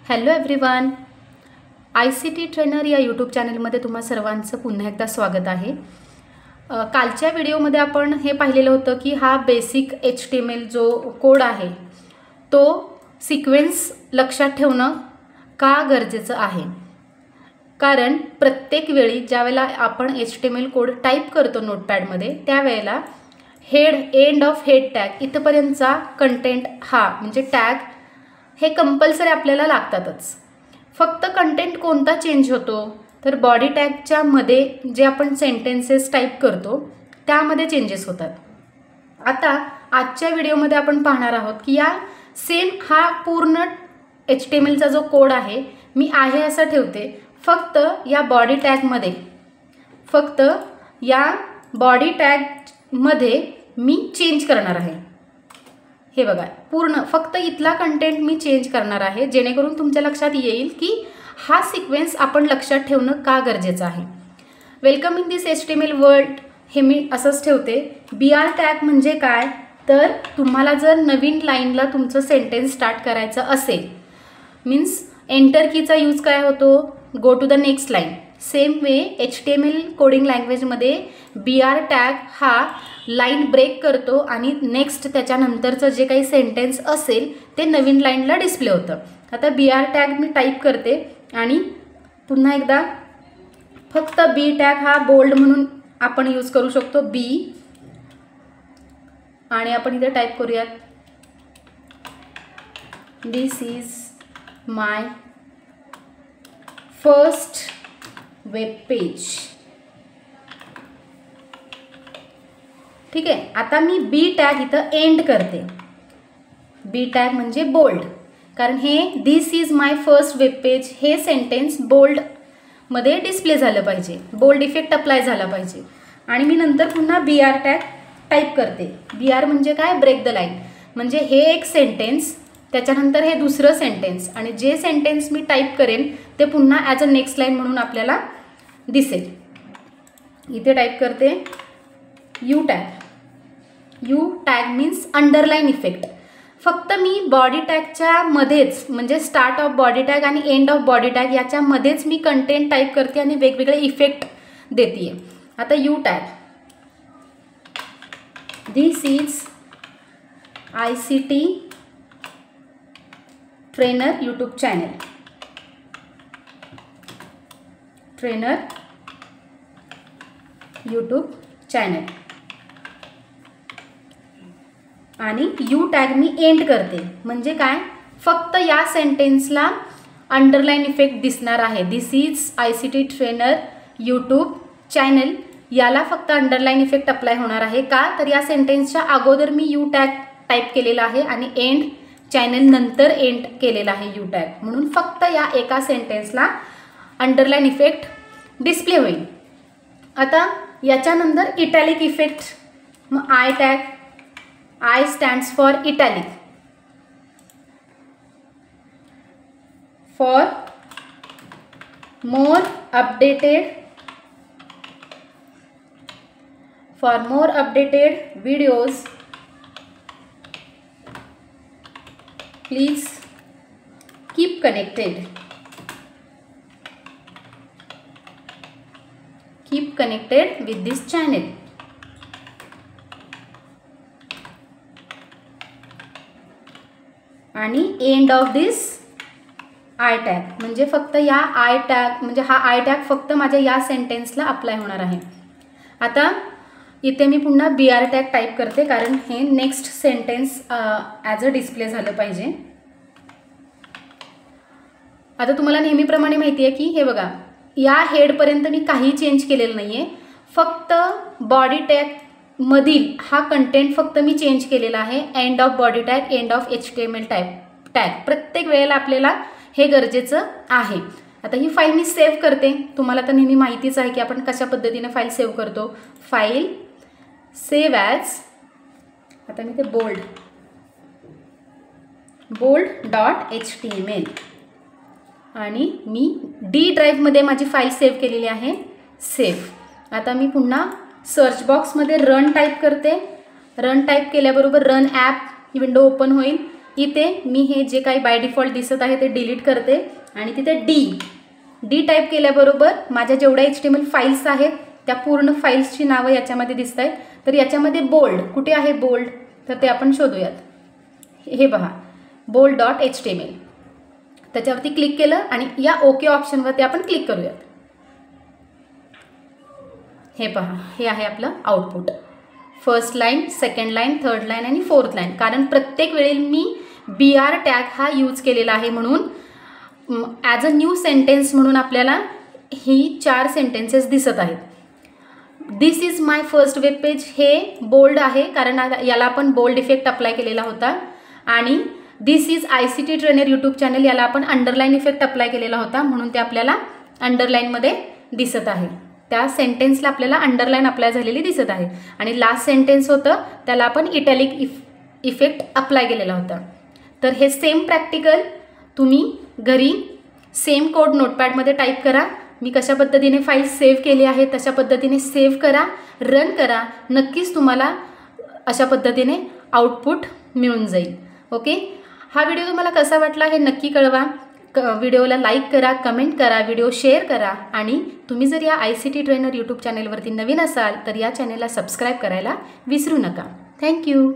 Hello everyone, ICT trainer या YouTube चॅनलमध्ये तुम्हा सर्वांचं पुन्हा एकदा स्वागत आहे। कालच्या व्हिडिओमध्ये आपण हे पाहिलेलं होतं की हा बेसिक HTML जो कोड आहे तो सिक्वेन्स लक्षात ठेवणं का गरजेचं आहे। कारण प्रत्येक वेळी ज्यावेळेला आपण HTML कोड टाईप करतो नोटपॅडमध्ये त्यावेळेला head end of head tag इथपर्यंतचा कंटेंट हा म्हणजे टॅग हे कंपल्सरी आपल्याला लागतातच। फक्त कंटेंट कोणता चेंज होतो तर बॉडी टॅगच्या मध्ये जे आपण सेंटेन्सेस टाईप करतो त्यामध्ये चेंजेस होतात। आता आजच्या व्हिडिओमध्ये आपण पाहणार आहोत की या सेम हा पूर्ण HTMLचा जो कोड आहे मी आहे असा ठेवते, फक्त या बॉडी टॅगमध्ये मी चेंज करणार आहे। हे बघा, पूर्ण फक्त इथला कंटेंट मी चेंज करणार आहे जेणेकरून तुमच्या लक्षात येईल की हा सिक्वेन्स आपण लक्षात ठेवणं का गरजेचं आहे। Welcome in this HTML world हे मी असंच ठेवते। BR टॅग म्हणजे काय तर तुम्हाला जर नवीन लाईनला तुमचं सेंटेन्स स्टार्ट करायचं असेल मीन्स एंटर कीचा यूज काय होतो, go to the next line. Same way HTML coding लँग्वेजमध्ये BR टॅग हा लाईन ब्रेक करतो आणि नेक्स्ट त्याच्यानंतरचं जे काही सेंटेन्स असेल ते नवीन लाईनला डिस्प्ले होतं। आता BR टॅग मी टाईप करते आणि पुन्हा एकदा फक्त B टॅग हा बोल्ड म्हणून आपण यूज करू शकतो B, आणि आपण इथे टाईप करूयात this is my first web page. ठीक आहे, आता मी B टॅग इथं एंड करते। B टॅग म्हणजे बोल्ड, कारण हे this is my first web page हे सेंटेन्स बोल्डमध्ये डिस्प्ले झालं पाहिजे, बोल्ड इफेक्ट अप्लाय झाला पाहिजे। आणि मी नंतर पुन्हा BR टॅग टाईप करते। BR म्हणजे काय, ब्रेक द लाईन, म्हणजे हे एक सेंटेन्स त्याच्यानंतर हे दुसरं सेंटेन्स आणि जे सेंटेन्स मी टाईप करेन ते पुन्हा ॲज अ नेक्स्ट लाईन म्हणून आपल्याला दिसेल। इथे टाईप करते U tag. U tag means underline effect. फक्त मी बॉडी टॅगच्या मध्येच म्हणजे स्टार्ट ऑफ बॉडी टॅग आणि एंड ऑफ बॉडी टॅग याच्यामध्येच मी कंटेंट टाईप करते आणि वेगवेगळे इफेक्ट देते। आता U tag, this is ICT trainer YouTube channel, trainer YouTube channel, आणि U टॅग मी एंड करते म्हणजे काय, फक्त या सेंटेन्सला अंडरलाईन इफेक्ट दिसणार आहे। This is ICT trainer YouTube channel याला फक्त अंडरलाईन इफेक्ट अप्लाय होणार आहे का तर या सेंटेन्सच्या अगोदर मी U टॅग टाईप केलेला आहे आणि एंड चॅनल नंतर एंड केलेला आहे U टॅग, म्हणून फक्त या एका सेंटेन्सला अंडरलाईन इफेक्ट डिस्प्ले होईल। आता याच्यानंतर इटॅलिक इफेक्ट, मग I tag, I stands for italic, for more updated videos please keep connected with this channel। आणि end of this I tag म्हणजे फक्त या I टॅग म्हणजे हा I टॅग फक्त माझ्या या सेंटेन्सला अप्लाय होणार आहे। आता इथे मी पुन्हा BR टॅग टाईप करते कारण हे next sentence as a display झालं पाहिजे। आता तुम्हाला नेहमीप्रमाणे माहिती आहे की हे बघा, या हेडपर्यंत मी काही चेंज केलेलं नाही आहे, फक्त बॉडी टॅग मधील हा कंटेंट फक्त मी चेंज केलेला आहे। End of body tag, end of HTML tag प्रत्येक वेळेला आपल्याला हे गरजेचं आहे। आता ही फाईल मी सेव्ह करते। तुम्हाला तर नेहमी माहितीच आहे की आपण कशा पद्धतीने फाईल सेव्ह करतो। फाईल सेव्ह ॲज, आता मी ते bold.html आणि मी D ड्राईव्हमध्ये माझी फाईल सेव्ह केलेली आहे, सेव्ह। आता मी पुन्हा सर्च बॉक्समध्ये रन टाईप करते। रन टाईप केल्याबरोबर रन ॲप ही विंडो ओपन होईल। इथे मी हे जे काही बाय डिफॉल्ट दिसत आहे ते डिलीट करते आणि तिथे डी टाईप केल्याबरोबर माझ्या जेवढ्या HTML फाईल्स आहेत त्या पूर्ण फाईल्सची नावं याच्यामध्ये दिसत आहेत. तर याच्यामध्ये बोल्ड कुठे आहे बोल्ड, तर ते आपण शोधूयात. हे पहा bold.html, त्याच्यावरती क्लिक केलं आणि या ओके ऑप्शनवरती आपण क्लिक करूयात. हे पहा हे आहे आपलं output. First line, second line, third line आणि फोर्थ लाईन. कारण प्रत्येक वेळी मी BR टॅग हा यूज केलेला आहे म्हणून ॲज अ न्यू सेंटेन्स म्हणून आपल्याला ही 4 सेंटेन्सेस दिसत आहेत. This is my first web page हे बोल्ड आहे कारण याला आपण बोल्ड इफेक्ट अप्लाय केलेला होता. आणि this is ICT trainer YouTube channel याला आपण अंडरलाईन इफेक्ट अप्लाय केलेला होता म्हणून ते आपल्याला अंडरलाईनमध्ये दिसत आहे. त्या सेंटेन्सला आपल्याला अंडरलाईन अप्लाय झालेली दिसत आहे. आणि लास्ट सेंटेन्स होतं त्याला आपण इटॅलिक इफेक्ट अप्लाय केलेला होता. तर हे सेम प्रॅक्टिकल तुम्ही घरी सेम कोड नोटपॅडमध्ये टाईप करा. मी कशा पद्धतीने फाईल सेव्ह केली आहे तशा पद्धतीने सेव्ह करा, रन करा. नक्कीच तुम्हाला अशा पद्धतीने आउटपुट मिळून जाईल. ओके, हा व्हिडिओ तुम्हाला कसा वाटला हे नक्की कळवा. व्हिडिओला लाईक करा, कमेंट करा, व्हिडिओ शेअर करा. आणि तुम्ही जर या ICT ट्रेनर यूट्यूब चॅनेलवरती नवीन असाल तर या चॅनेलला सबस्क्राईब करायला विसरू नका. थँक्यू.